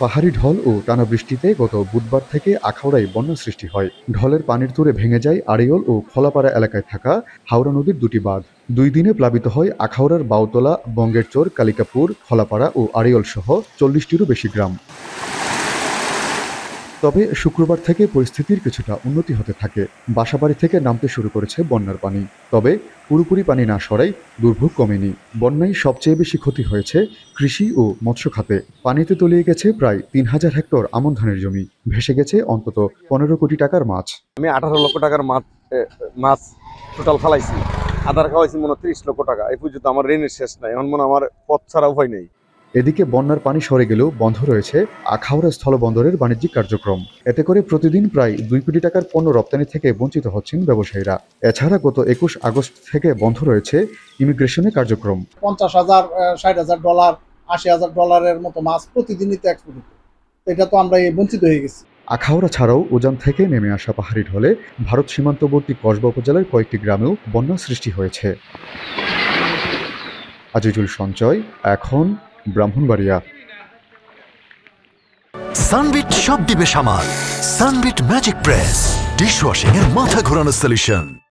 পাহাড়ি ঢল ও টানা বৃষ্টিতে গত বুধবার থেকে আখাউড়ায় বন্যা সৃষ্টি হয়। ঢলের পানির তোড়ে ভেঙে যায় আড়িয়ল ও খোলাপাড়া এলাকায় থাকা হাওড়া নদীর দুটি বাঁধ। 2 দিনে প্লাবিত হয় আখাউড়ার বাউতলা, বঙ্গের চর, কালিকাপুর, খোলাপাড়া ও আড়িয়ল সহ 40টিরও বেশি গ্রাম। তবে শুক্রবার থেকে পরিস্থিতির কিছুটা উন্নতি হতে থাকে। বাসাবাড়ি থেকে নামতে শুরু করেছে বন্যার পানি। তবে পুরোপুরি পানি না সরাই দুর্ভোগ কমেনি। বন্যায় সবচেয়ে বেশি ক্ষতি হয়েছে কৃষি ও মৎস্য খাতে। পানিতে তলিয়ে গেছে প্রায় 3000 হেক্টর আমন ধানের জমি। ভেসে গেছে অন্তত 15 কোটি টাকার মাছ। আমি 18 লক্ষ টাকার মাছ টোটাল ফালাইছি। আদার খাওয়াইছি মনে 30 লক্ষ টাকা। এই পর্যন্ত আমার ঋণের শেষ নাই। এখন মনে আমার পথ ছাড়া উপায় নেই। এদিকে বন্যার পানি সরে গেলেও বন্ধ রয়েছে আখাউড়া স্থলবন্দরের বাণিজ্যিক কার্যক্রম। এতে করে প্রতিদিন প্রায় 2 কোটি টাকার পণ্য রপ্তানি থেকে বঞ্চিত হচ্ছেন ব্যবসায়ীরা। এছাড়া গত 21 আগস্ট থেকে বন্ধ রয়েছে ইমিগ্রেশনের কার্যক্রম। $50,000, $60,000, $80,000 মতো মাছ প্রতিদিনই তো এক্সপোর্ট হতো। এটা তো আমরা বঞ্চিত হয়ে গেছি। আখাউড়া ছাড়াও উজান থেকে নেমে আসা পাহাড়ি ঢলে ভারত সীমান্তবর্তী কসবা উপজেলার কয়েকটি গ্রামেও বন্যা সৃষ্টি হয়েছে। আজিজুল সঞ্চয়, এখন ব্রাহ্মণবাড়িয়া। সানবিট সব দিবে সামাল। সানবিট ম্যাজিক প্রেস ডিশওয়াশিং এর মাথা ঘোরানো সলিউশন।